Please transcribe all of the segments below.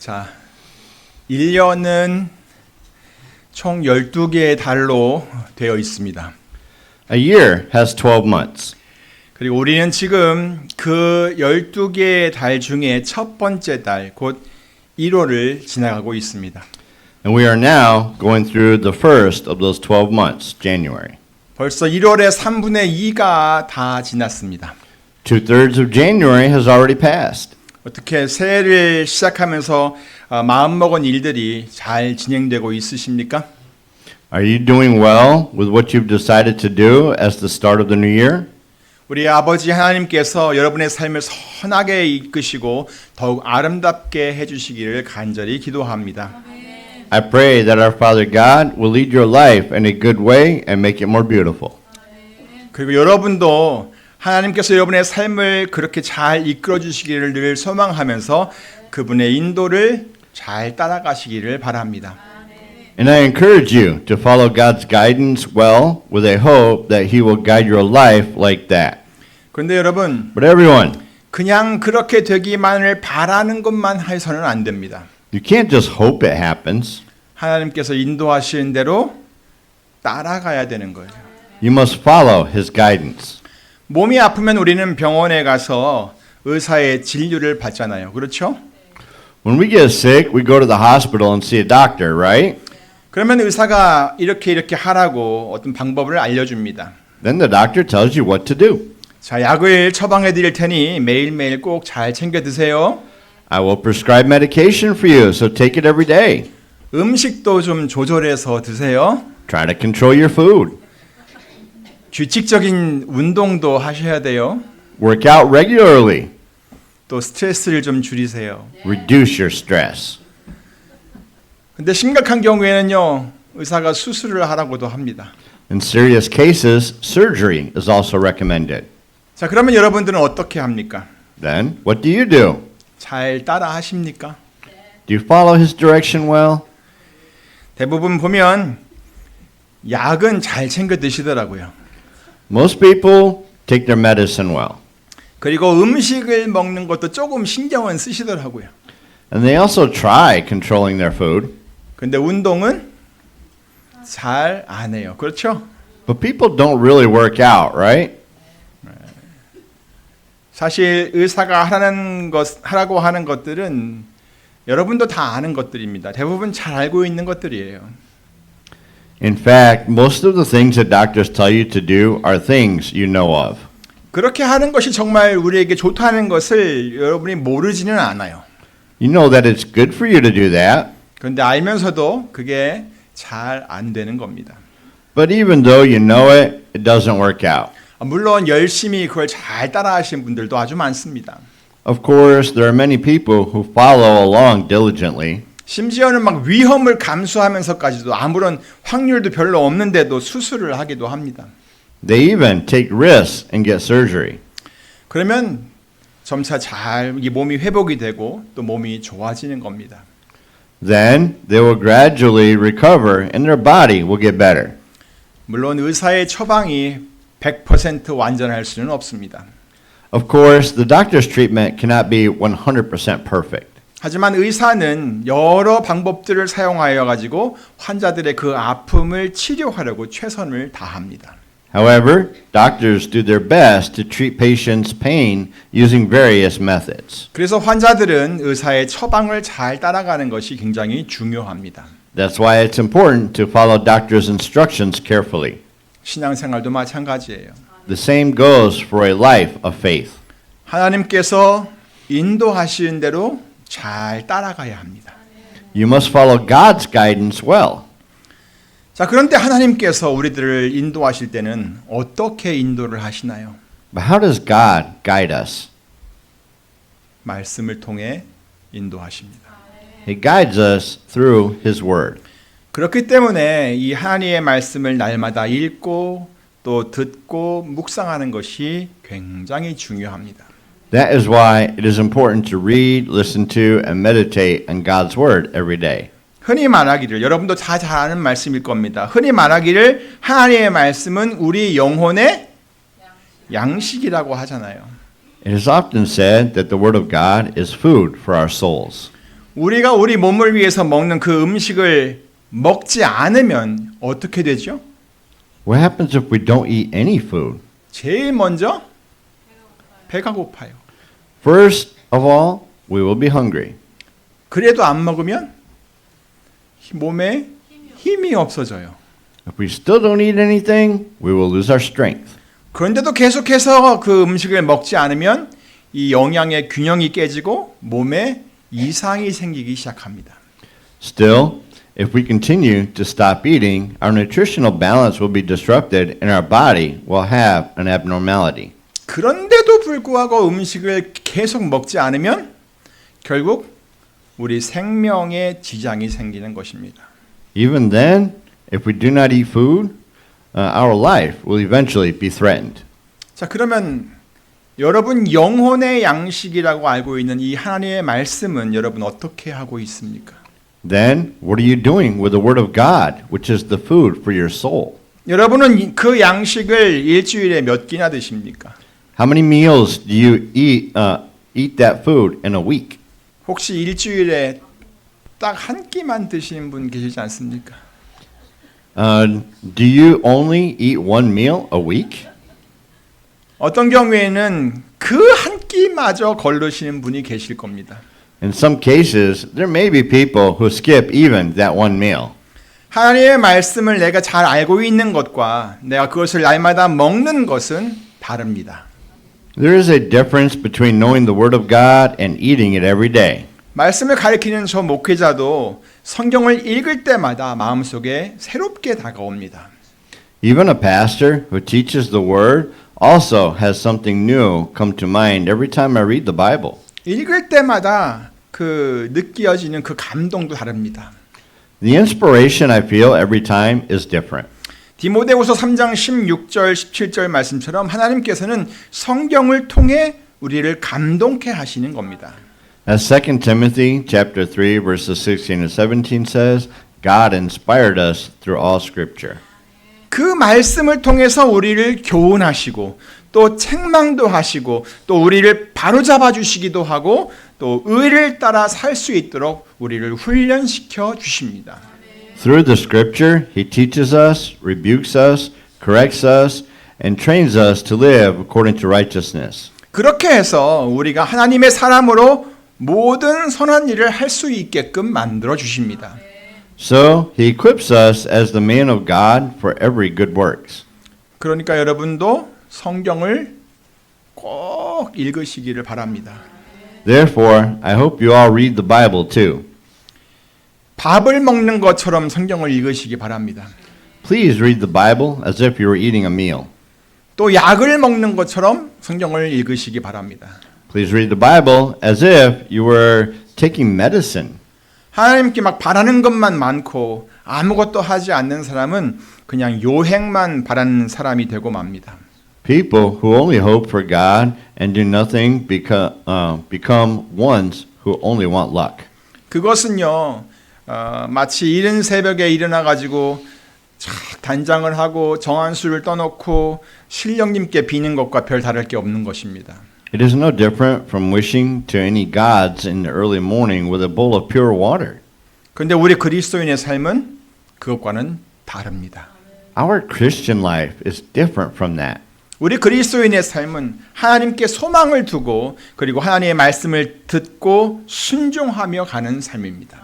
자, 1년은 총 12개의 달로 되어 있습니다. A year has 12 months. 그리고 우리는 지금 그 12개의 달 중에 첫 번째 달, 곧 1월을 지나가고 있습니다. And we are now going through the first of those 12 months, January. 벌써 1월의 3분의 2가 다 지났습니다. 2/3 of January has already passed. 어떻게 새해를 시작하면서 마음먹은 일들이 잘 진행되고 있으십니까? Are you doing well with what you've decided to do as the start of the new year? 우리 아버지 하나님께서 여러분의 삶을 선하게 이끄시고 더욱 아름답게 해주시기를 간절히 기도합니다. I pray that our Father God will lead your life in a good way and make it more beautiful. 그리고 여러분도 하나님께서 여러분의 삶을 그렇게 잘 이끌어 주시기를 늘 소망하면서 그분의 인도를 잘 따라가시기를 바랍니다. And I encourage you to follow God's guidance well with a hope that He will guide your life like that. 그런데 여러분, But everyone, 그냥 그렇게 되기만을 바라는 것만 해서는 안 됩니다. you can't just hope it happens. 하나님께서 인도하시는 대로 따라가야 되는 거예요. You must follow His guidance. 몸이 아프면 우리는 병원에 가서 의사의 진료를 받잖아요. 그렇죠? When we get sick, we go to the hospital and see a doctor, right? 그러면 의사가 이렇게 하라고 어떤 방법을 알려줍니다. Then the doctor tells you what to do. 자, 약을 처방해 드릴 테니 매일매일 꼭 잘 챙겨 드세요. I will prescribe medication for you, so take it every day. 음식도 좀 조절해서 드세요. Try to control your food. 규칙적인 운동도 하셔야 돼요. Work out regularly. 또 스트레스를 좀 줄이세요. Reduce your stress. 근데 심각한 경우에는요, 의사가 수술을 하라고도 합니다. In serious cases, surgery is also recommended. 자, 그러면 여러분들은 어떻게 합니까? Then, what do you do? 잘 따라 하십니까? Do you follow His direction well? 대부분 보면 약은 잘 챙겨 드시더라고요. Most people take their medicine well. 그리고 음식을 먹는 것도 조금 신경은 쓰시더라고요. And they also try controlling their food. 근데 운동은 잘 안 해요. 그렇죠? But people don't really work out, right? 사실 의사가 하라고 하는 것들은 여러분도 다 아는 것들입니다. 대부분 잘 알고 있는 것들이에요. In fact, most of the things that doctors tell you to do are things you know of. 그렇게 하는 것이 정말 우리에게 좋다는 것을 여러분이 모르지는 않아요. You know that it's good for you to do that. 그런데 알면서도 그게 잘 안 되는 겁니다. But even though you know it, it doesn't work out. 물론 열심히 그걸 잘 따라하시는 분들도 아주 많습니다. Of course, there are many people who follow along diligently. 심지어는 막 위험을 감수하면서까지도 아무런 확률도 별로 없는데도 수술을 하기도 합니다. They even take risks and get surgery. 그러면 점차 잘 이 몸이 회복이 되고 또 몸이 좋아지는 겁니다. Then they will gradually recover and their body will get better. 물론 의사의 처방이 100% 완전할 수는 없습니다. Of course, the doctor's treatment cannot be 100% perfect. 하지만 의사는 여러 방법들을 사용하여 가지고 환자들의 그 아픔을 치료하려고 최선을 다합니다. However, doctors do their best to treat patients' pain using various methods. 그래서 환자들은 의사의 처방을 잘 따라가는 것이 굉장히 중요합니다. That's why it's important to follow doctors' instructions carefully. 신앙생활도 마찬가지예요. The same goes for a life of faith. 하나님께서 인도하시는 대로 잘 따라가야 합니다. You must follow God's guidance well. 자, 그런데 하나님께서 우리들을 인도하실 때는 어떻게 인도를 하시나요? But how does God guide us? 말씀을 통해 인도하십니다. He guides us through His Word. 그렇기 때문에 이 하나님의 말씀을 날마다 읽고 또 듣고 묵상하는 것이 굉장히 중요합니다. That is why it is important to read, listen to, and meditate on God's Word every day. 흔히 말하기를 여러분도 다 잘 아는 말씀일 겁니다. 흔히 말하기를 하나님의 말씀은 우리 영혼의 양식이라고 하잖아요. It is often said that the Word of God is food for our souls. 우리가 우리 몸을 위해서 먹는 그 음식을 먹지 않으면 어떻게 되죠? What happens if we don't eat any food? 제일 먼저 배가 고파요. First of all, we will be hungry. 그래도 안 먹으면 몸에 힘이 없어져요. If we still don't eat anything, we will lose our strength. 그런데도 계속해서 그 음식을 먹지 않으면 이 영양의 균형이 깨지고 몸에 이상이 생기기 시작합니다. Still, if we continue to stop eating, our nutritional balance will be disrupted and our body will have an abnormality. 그런데도 불구하고 음식을 계속 먹지 않으면 결국 우리 생명에 지장이 생기는 것입니다. Even then, if we do not eat food, our life will eventually be threatened. 자, 그러면 여러분 영혼의 양식이라고 알고 있는 이 하나님의 말씀은 여러분 어떻게 하고 있습니까? Then, what are you doing with the Word of God, which is the food for your soul? 여러분은 그 양식을 일주일에 몇 끼나 드십니까? How many meals do you eat that food in a week? 혹시 일주일에 딱 한 끼만 드시는 분 계시지 않습니까? Do you only eat one meal a week? 어떤 경우에는 그 한 끼마저 거르시는 분이 계실 겁니다. In some cases, there may be people who skip even that one meal. 하나님의 말씀을 내가 잘 알고 있는 것과 내가 그것을 날마다 먹는 것은 다릅니다. There is a difference between knowing the Word of God and eating it every day. 말씀을 가리키는 저 목회자도 성경을 읽을 때마다 마음속에 새롭게 다가옵니다. Even a pastor who teaches the Word also has something new come to mind every time I read the Bible. 읽을 때마다 그 느껴지는 그 감동도 다릅니다. The inspiration I feel every time is different. 디모데후서 3장 16절 17절 말씀처럼 하나님께서는 성경을 통해 우리를 감동케 하시는 겁니다. As 2 Timothy chapter 3 verses 16 and 17 says, God inspired us through all scripture. 그 말씀을 통해서 우리를 교훈하시고 또 책망도 하시고 또 우리를 바로잡아 주시기도 하고 또 의를 따라 살 수 있도록 우리를 훈련시켜 주십니다. Through the scripture, he teaches us, rebukes us, corrects us, and trains us to live according to righteousness. 그렇게 해서 우리가 하나님의 사람으로 모든 선한 일을 할 수 있게끔 만들어 주십니다. So he equips us as the man of God for every good works. 그러니까 여러분도 성경을 꼭 읽으시기를 바랍니다. Therefore, I hope you all read the Bible too. 밥을 먹는 것처럼 성경을 읽으시기 바랍니다. Please read the Bible as if you were eating a meal. 또 약을 먹는 것처럼 성경을 읽으시기 바랍니다. Please read the Bible as if you were taking medicine. 하나님께 막 바라는 것만 많고 아무것도 하지 않는 사람은 그냥 요행만 바라는 사람이 되고 맙니다. People who only hope for God and do nothing become ones who only want luck. 그것은요 마치 이른 새벽에 일어나 가지고 단장을 하고 정한 수를 떠놓고 신령님께 비는 것과 별 다를 게 없는 것입니다. It is no different from wishing to any gods in the early morning with a bowl of pure water. 그런데 우리 그리스도인의 삶은 그것과는 다릅니다. Our Christian life is different from that. 우리 그리스도인의 삶은 하나님께 소망을 두고 그리고 하나님의 말씀을 듣고 순종하며 가는 삶입니다.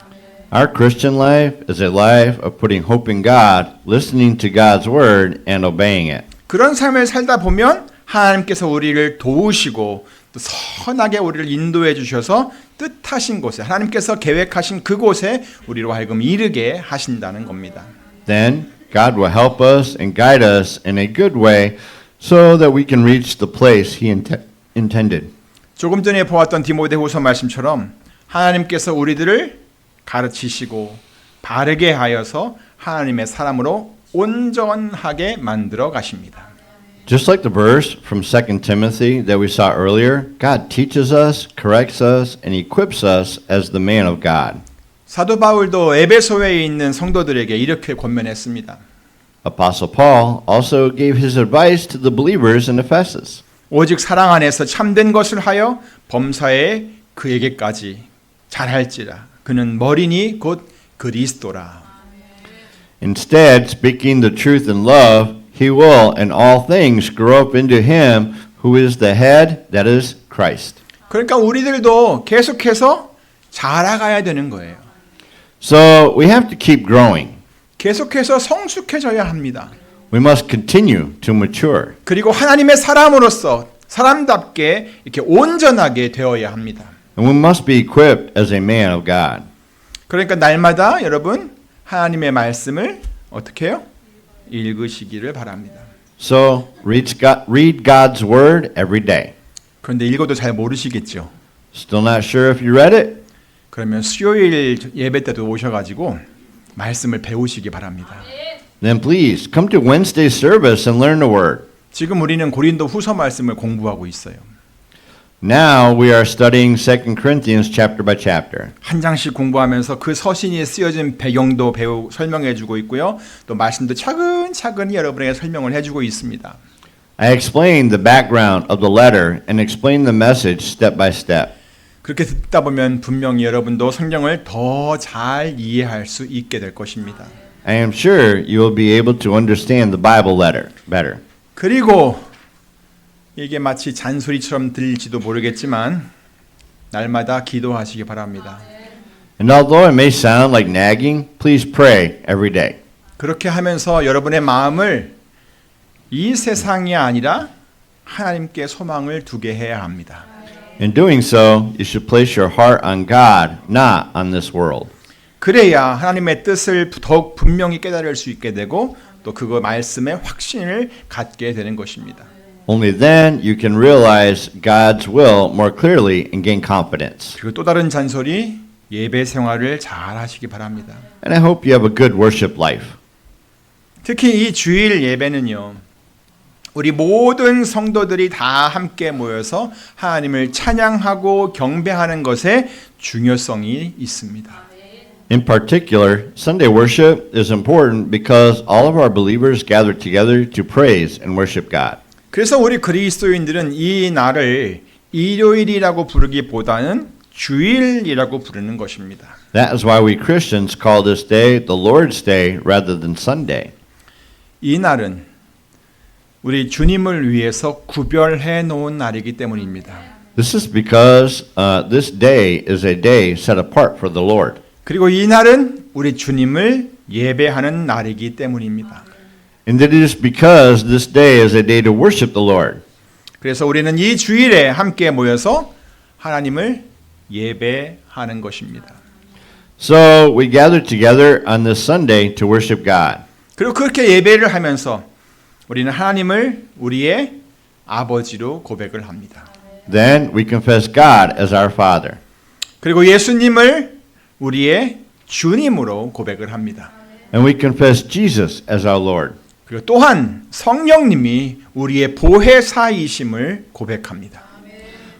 Our Christian life is a life of putting hope in God, listening to God's word, and obeying it. 그런 삶을 살다 보면 하나님께서 우리를 도우시고 또 선하게 우리를 인도해 주셔서 뜻하신 곳에 하나님께서 계획하신 그곳에 우리로 하여금 이르게 하신다는 겁니다. Then God will help us and guide us in a good way so that we can reach the place He intended. 조금 전에 보았던 디모데후서 말씀처럼 하나님께서 우리들을 가르치시고 바르게 하여서 하나님의 사람으로 온전하게 만들어 가십니다. Just like the verse from 2 Timothy that we saw earlier, God teaches us, corrects us, and equips us as the man of God. 사도 바울도 에베소에 있는 성도들에게 이렇게 권면했습니다. Apostle Paul also gave his advice to the believers in Ephesus. 오직 사랑 안에서 참된 것을 하여 범사에 그에게까지 잘할지라. 그는 머리니 곧 그리스도라. Instead, speaking the truth in love, he will in all things grow up into him who is the head, that is Christ. 그러니까 우리들도 계속해서 자라가야 되는 거예요. So we have to keep growing. 계속해서 성숙해져야 합니다. We must continue to mature. 그리고 하나님의 사람으로서 사람답게 이렇게 온전하게 되어야 합니다. And we must be equipped as a man of God. 그러니까 날마다 여러분 하나님의 말씀을 어떻게 해요? 읽으시기를 바랍니다. So read God's word every day. 그런데 읽어도 잘 모르시겠죠? Still not sure if you read it? 그러면 수요일 예배 때도 오셔가지고 말씀을 배우시기 바랍니다. Then please come to Wednesday service and learn the word. 지금 우리는 고린도 후서 말씀을 공부하고 있어요. Now we are studying 2 Corinthians chapter by chapter. 한 장씩 공부하면서 그 서신이 쓰여진 배경도 설명해 주고 있고요. 또 말씀도 차근차근히 여러분에게 설명을 해주고 있습니다. I explained the background of the letter and explained the message step by step. 그렇게 듣다 보면 분명히 여러분도 성경을 더 잘 이해할 수 있게 될 것입니다. I am sure you will be able to understand the Bible letter better. 그리고 이게 마치 잔소리처럼 들릴지도 모르겠지만 날마다 기도하시기 바랍니다. And although it may sound like nagging, please pray every day. 그렇게 하면서 여러분의 마음을 이 세상이 아니라 하나님께 소망을 두게 해야 합니다. In doing so, you should place your heart on God, not on this world. 그래야 하나님의 뜻을 더욱 분명히 깨달을 수 있게 되고 또 그거 말씀에 확신을 갖게 되는 것입니다. Only then you can realize God's will more clearly and gain confidence. 그리고 또 다른 잔소리 예배 생활을 잘 하시기 바랍니다. And I hope you have a good worship life. 특히 이 주일 예배는요. 우리 모든 성도들이 다 함께 모여서 하나님을 찬양하고 경배하는 것에 중요성이 있습니다. In particular, Sunday worship is important because all of our believers gather together to praise and worship God. 그래서 우리 그리스도인들은 이 날을 일요일이라고 부르기보다는 주일이라고 부르는 것입니다. That is why we Christians call this day the Lord's Day rather than Sunday. 이 날은 우리 주님을 위해서 구별해 놓은 날이기 때문입니다. This is because this day is a day set apart for the Lord. 그리고 이 날은 우리 주님을 예배하는 날이기 때문입니다. And it is because this day is a day to worship the Lord. 그래서 우리는 이 주일에 함께 모여서 하나님을 예배하는 것입니다. So we gather together on this Sunday to worship God. 그리고 그렇게 예배를 하면서 우리는 하나님을 우리의 아버지로 고백을 합니다. Then we confess God as our Father. 그리고 예수님을 우리의 주님으로 고백을 합니다. And we confess Jesus as our Lord. 그리고 또한 성령님이 우리의 보혜사이심을 고백합니다.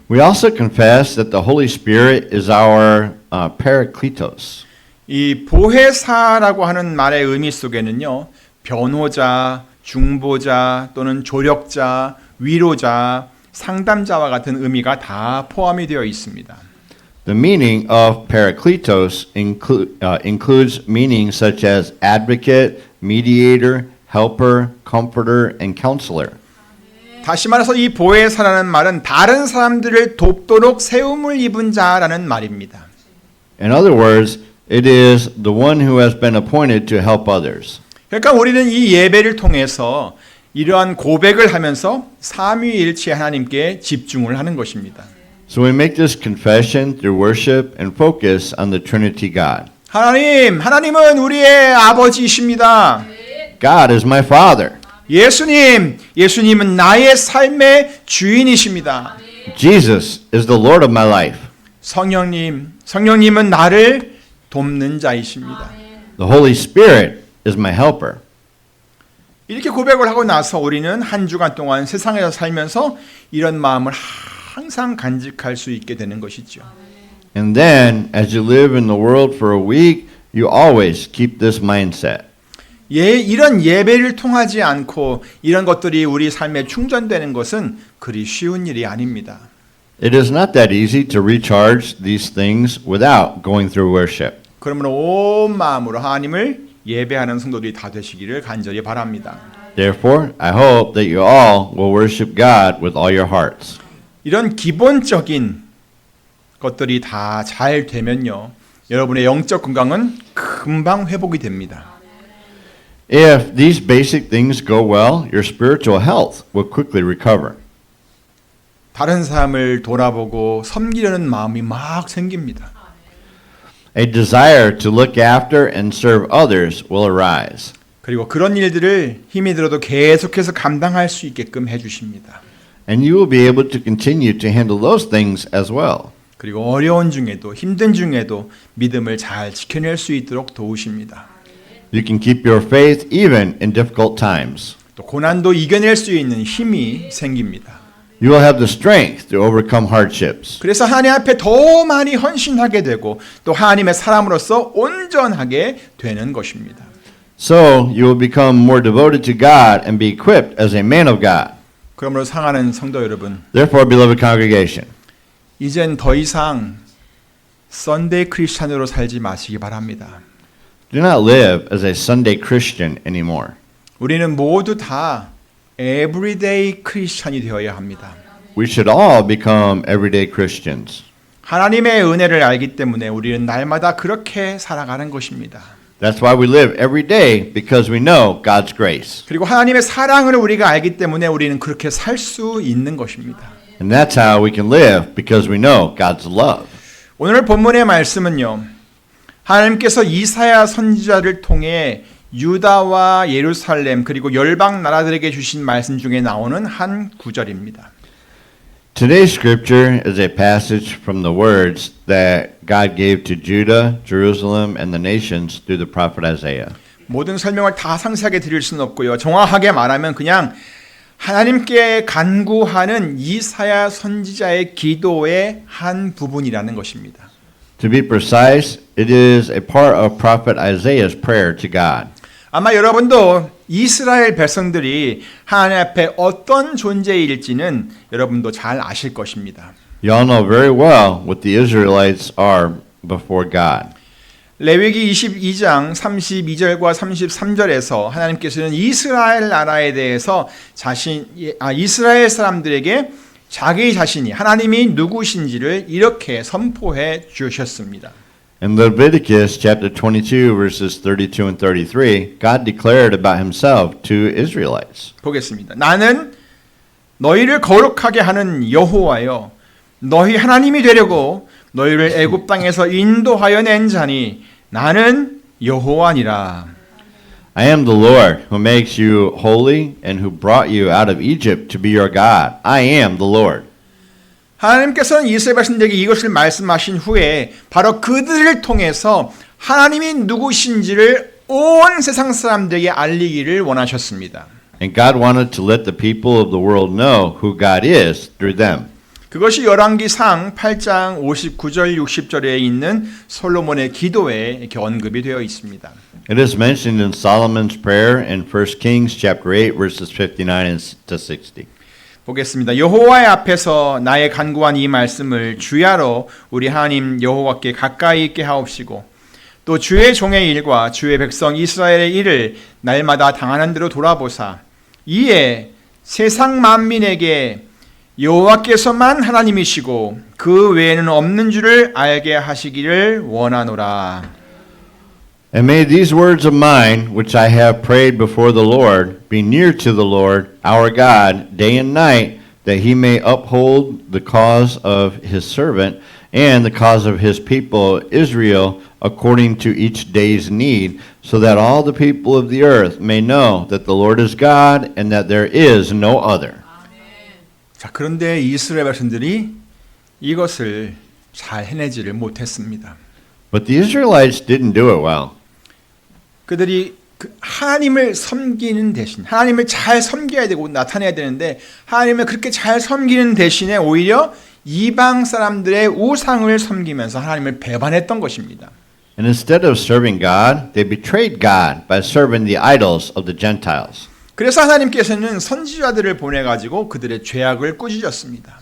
We also confess that the Holy Spirit is our Parakletos. 이 보혜사라고 하는 말의 의미 속에는요. 변호자, 중보자 또는 조력자, 위로자, 상담자와 같은 의미가 다 포함이 되어 있습니다. The meaning of Parakletos includes meanings such as advocate, mediator, helper, comforter, and counselor. 다시 말해서 이 보혜사라는 말은 다른 사람들을 돕도록 세움을 입은 자라는 말입니다. In other words, it is the one who has been appointed to help others. 그러니까 우리는 이 예배를 통해서 이러한 고백을 하면서 삼위일체 하나님께 집중을 하는 것입니다. So we make this confession through worship and focus on the Trinity God. 하나님은 우리의 아버지이십니다. God is my Father. 예수님은 나의 삶의 주인이십니다. Jesus is the Lord of my life. 성령님은 나를 돕는 자이십니다. The Holy Spirit is my helper. 이렇게 고백을 하고 나서 우리는 한 주간 동안 세상에서 살면서 이런 마음을 항상 간직할 수 있게 되는 것이죠. And then, as you live in the world for a week, you always keep this mindset. 이런 예배를 통하지 않고 이런 것들이 우리 삶에 충전되는 것은 그리 쉬운 일이 아닙니다. It is not that easy to recharge these things without going through worship. 그러므로 온 마음으로 하나님을 예배하는 성도들이 다 되시기를 간절히 바랍니다. Therefore, I hope that you all will worship God with all your hearts. 이런 기본적인 것들이 다 잘 되면요, 여러분의 영적 건강은 금방 회복이 됩니다. If these basic things go well, your spiritual health will quickly recover. 다른 사람을 돌아보고 섬기려는 마음이 막 생깁니다. A desire to look after and serve others will arise. 그리고 그런 일들을 힘이 들어도 계속해서 감당할 수 있게끔 해주십니다. And you will be able to continue to handle those things as well. 그리고 어려운 중에도 힘든 중에도 믿음을 잘 지켜낼 수 있도록 도우십니다. You can keep your faith even in difficult times. 또 고난도 이겨낼 수 있는 힘이 생깁니다. You will have the strength to overcome hardships. 그래서 하나님 앞에 더 많이 헌신하게 되고 또 하나님의 사람으로서 온전하게 되는 것입니다. So you will become more devoted to God and be equipped as a man of God. 그러므로 사랑하는 성도 여러분, Therefore, beloved congregation, 이젠 더 이상 썬데이 크리스찬으로 살지 마시기 바랍니다. do not live as a Sunday Christian anymore. 우리는 모두 다 에브리데이 크리스찬이 되어야 합니다. We should all become everyday Christians. 하나님의 은혜를 알기 때문에 우리는 날마다 그렇게 살아가는 것입니다. That's why we live every day, because we know God's grace. 그리고 하나님의 사랑을 우리가 알기 때문에 우리는 그렇게 살 수 있는 것입니다. And that's how we can live, because we know God's love. 오늘 본문의 말씀은요, 하나님께서 이사야 선지자를 통해 유다와 예루살렘 그리고 열방 나라들에게 주신 말씀 중에 나오는 한 구절입니다. Today's scripture is a passage from the words that God gave to Judah, Jerusalem, and the nations through the prophet Isaiah. 모든 설명을 다 상세하게 드릴 수는 없고요. 정확하게 말하면 그냥 하나님께 간구하는 이사야 선지자의 기도의 한 부분이라는 것입니다. To be precise, it is a part of prophet Isaiah's prayer to God. 아마 여러분도 이스라엘 백성들이 하나님 앞에 어떤 존재일지는 여러분도 잘 아실 것입니다. You all know very well what the Israelites are before God. 레위기 22장 32절과 33절에서 하나님께서는 이스라엘 나라에 대해서 이스라엘 사람들에게 자기 자신이 하나님이 누구신지를 이렇게 선포해 주셨습니다. In Leviticus chapter 22 verses 32 and 33, God declared about himself to Israelites. 보겠습니다. 나는 너희를 거룩하게 하는 여호와여, 너희 하나님이 되려고 너희를 애굽 땅에서 인도하여 낸 자니 나는 여호와니라. I am the Lord who makes you holy and who brought you out of Egypt to be your God. I am the Lord. 하나님께서는 이스라엘 백성들에게 이것을 말씀하신 후에 바로 그들을 통해서 하나님이 누구신지를 온 세상 사람들에게 알리기를 원하셨습니다. And God wanted to let the people of the world know who God is through them. 그것이 열왕기상 8장 59절 60절에 있는 솔로몬의 기도에 이렇게 언급이 되어 있습니다. It is mentioned in Solomon's prayer in 1 Kings chapter 8 verses 59 to 60. 보겠습니다. 여호와의 앞에서 나의 간구한 이 말씀을 주야로 우리 하나님 여호와께 가까이 있게 하옵시고 또 주의 종의 일과 주의 백성 이스라엘의 일을 날마다 당하는 대로 돌아보사 이에 세상 만민에게 여호와께서만 하나님이시고 그 외에는 없는 줄을 알게 하시기를 원하노라. And may these words of mine, which I have prayed before the Lord, be near to the Lord our God day and night, that he may uphold the cause of his servant and the cause of his people Israel according to each day's need, so that all the people of the earth may know that the Lord is God and that there is no other. 자, 그런데 이스라엘 백성들이 이것을 잘 해내지를 못했습니다. But the Israelites didn't do it well. 그들이 하나님을 섬기는 대신 하나님을 잘 섬겨야 되고 나타내야 되는데 하나님을 그렇게 잘 섬기는 대신에 오히려 이방 사람들의 우상을 섬기면서 하나님을 배반했던 것입니다. And instead of serving God, they betrayed God by serving the idols of the Gentiles. 그래서 하나님께서는 선지자들을 보내 가지고 그들의 죄악을 꾸짖었습니다.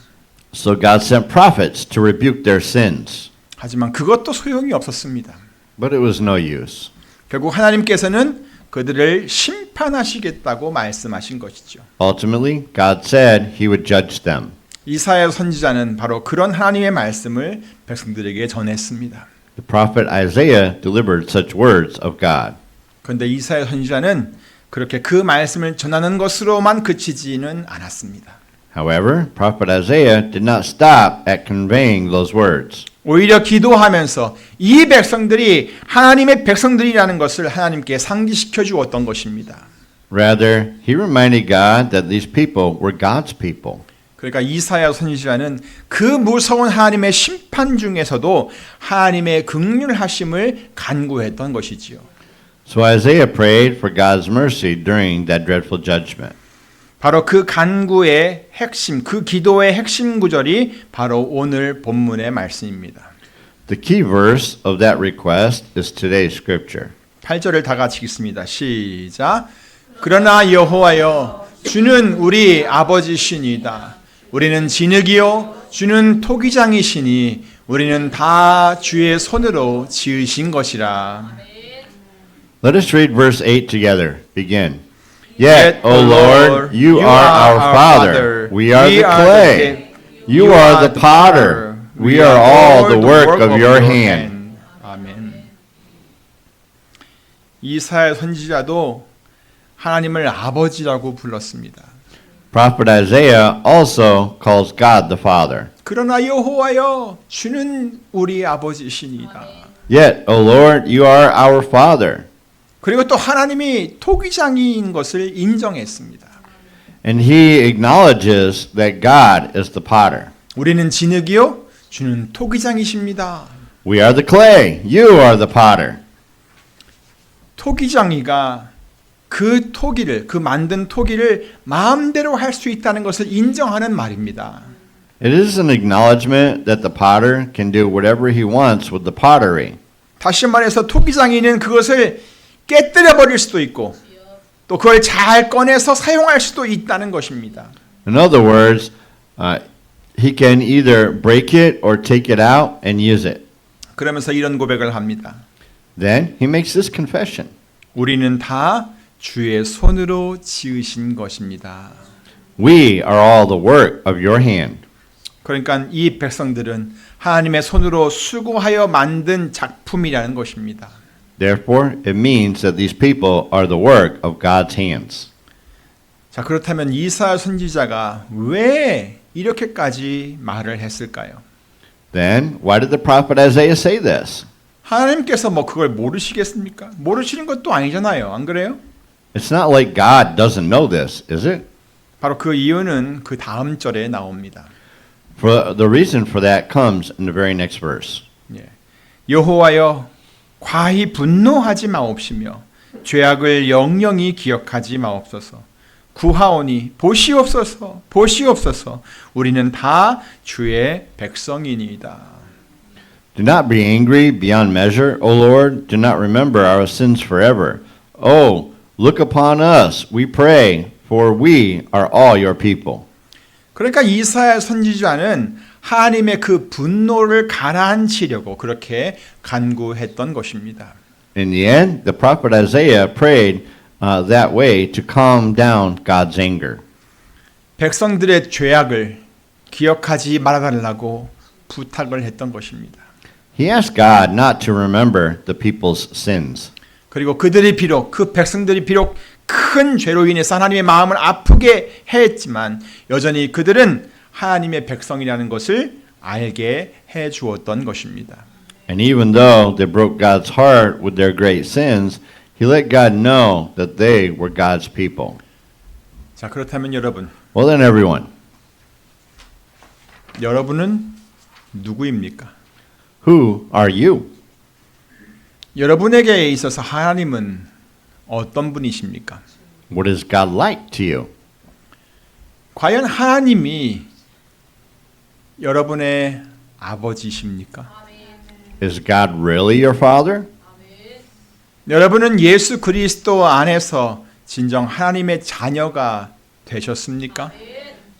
So God sent prophets to rebuke their sins. 하지만 그것도 소용이 없었습니다. But it was no use. 결국 하나님께서는 그들을 심판하시겠다고 말씀하신 것이죠. Ultimately, God said he would judge them. 이사야 선지자는 바로 그런 하나님의 말씀을 백성들에게 전했습니다. The prophet Isaiah delivered such words of God. 그런데 이사야 선지자는 그렇게 그 말씀을 전하는 것으로만 그치지는 않았습니다. However, prophet Isaiah did not stop at conveying those words. 오히려 기도하면서 이 백성들이 하나님의 백성들이라는 것을 하나님께 상기시켜 주었던 것입니다. Rather, he reminded God that these people were God's people. 그러니까 이사야 선지자는 그 무서운 하나님의 심판 중에서도 하나님의 긍휼하심을 간구했던 것이지요. So Isaiah prayed for God's mercy during that dreadful judgment. 바로 그 간구의 핵심, 그 기도의 핵심 구절이 바로 오늘 본문의 말씀입니다. The key verse of that request is today's scripture. 8절을 다 같이 읽습니다. 시작. 그러나 여호와여 주는 우리 아버지시니이다. 우리는 진흙이요 주는 토기장이시니 우리는 다 주의 손으로 지으신 것이라. Let us read verse 8 together. Begin. Yet, O Lord, you are our Father. We are the clay. You are the potter. We are all the work of your hand. 아멘. 이사야 선지자도 하나님을 아버지라고 불렀습니다. Prophet Isaiah also calls God the Father. 그러나 여호와여 주는 우리 아버지시니이다. Yet, O Lord, you are our Father. 그리고 또 하나님이 토기장이인 것을 인정했습니다. And he acknowledges that God is the potter. 우리는 진흙이요 주는 토기장이십니다. We are the clay. You are the potter. 토기장이가 그 토기를, 그 만든 토기를 마음대로 할 수 있다는 것을 인정하는 말입니다. It is an acknowledgement that the potter can do whatever he wants with the pottery. 다시 말해서 토기장이는 그것을 깨뜨려 버릴 수도 있고 또 그걸 잘 꺼내서 사용할 수도 있다는 것입니다. In other words, he can either break it or take it out and use it. 그러면서 이런 고백을 합니다. Then he makes this confession. 우리는 다 주의 손으로 지으신 것입니다. We are all the work of your hand. 그러니까 이 백성들은 하나님의 손으로 수고하여 만든 작품이라는 것입니다. Therefore, it means that these people are the work of God's hands. 자, 그렇다면 이사야 선지자가 왜 이렇게까지 말을 했을까요? Then, why did the prophet Isaiah say this? 하나님께서 뭐 그걸 모르시겠습니까? 모르시는 것도 아니잖아요. 안 그래요? It's not like God doesn't know this, is it? 바로 그 이유는 그 다음 절에 나옵니다. For the reason for that comes in the very next verse. 예. 여호와여 과히 분노하지 마옵시며 죄악을 영영히 기억하지 마옵소서. 구하오니 보시옵소서 보시옵소서 우리는 다 주의 백성이니이다. Do not be angry beyond measure, O Lord. Do not remember our sins forever. Oh, look upon us, we pray, for we are all your people. 그러니까 이사야 선지자는 하나님의 그 분노를 가라앉히려고 그렇게 간구했던 것입니다. In the end, the prophet Isaiah prayed that way to calm down God's anger. 백성들의 죄악을 기억하지 말아달라고 부탁을 했던 것입니다. He asked God not to remember the people's sins. 그리고 그들이 비록 그 백성들이 비록 큰 죄로 인해서 하나님의 마음을 아프게 했지만 여전히 그들은 하나님의 백성이라는 것을 알게 해 주었던 것입니다. And even though they broke God's heart with their great sins, he let God know that they were God's people. 자, 그렇다면 여러분, Well then everyone, 여러분은 누구입니까? who are you? 여러분에게 있어서 하나님은 어떤 분이십니까? What is God like to you? 과연 하나님이 여러분의 아버지십니까? Is God really your father? 여러분은 예수 그리스도 안에서 진정 하나님의 자녀가 되셨습니까?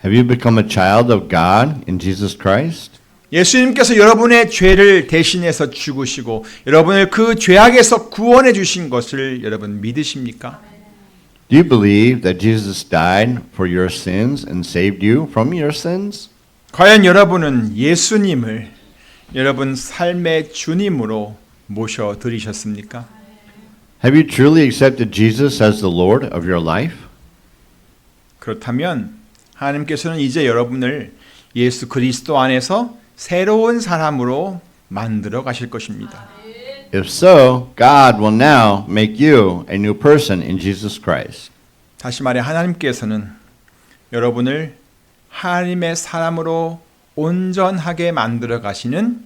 Have you become a child of God in Jesus Christ? 예수님께서 여러분의 죄를 대신해서 죽으시고 여러분을 그 죄악에서 구원해 주신 것을 여러분 믿으십니까? Do you believe that Jesus died for your sins and saved you from your sins? 과연 여러분은 예수님을 여러분 삶의 주님으로 모셔 드리셨습니까? Have you truly accepted Jesus as the Lord of your life? 그렇다면 하나님께서는 이제 여러분을 예수 그리스도 안에서 새로운 사람으로 만들어 가실 것입니다. If so, God will now make you a new person in Jesus Christ. 다시 말해 하나님께서는 여러분을 하나님의 사람으로 온전하게 만들어 가시는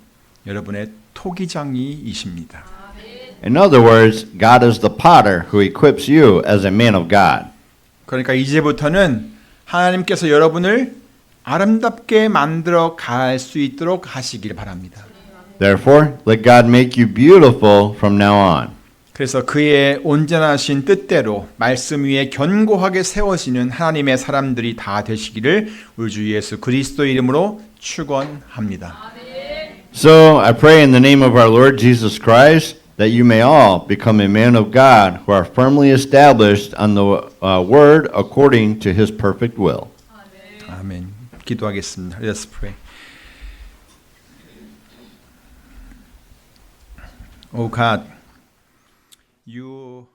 여러분의 토기장이이십니다. In other words, God is the potter who equips you as a man of God. 그러니까 이제부터는 하나님께서 여러분을 아름답게 만들어 갈 수 있도록 하시길 바랍니다. Therefore, let God make you beautiful from now on. 그래서 그의 온전하신 뜻대로 말씀 위에 견고하게 세워지는 하나님의 사람들이 다 되시기를 우리 주 예수 그리스도 이름으로 축원합니다. So, I pray in the name of our Lord Jesus Christ that you may all become a man of God who are firmly established on the word according to his perfect will. 아멘. 기도하겠습니다. Let's pray. Oh God, you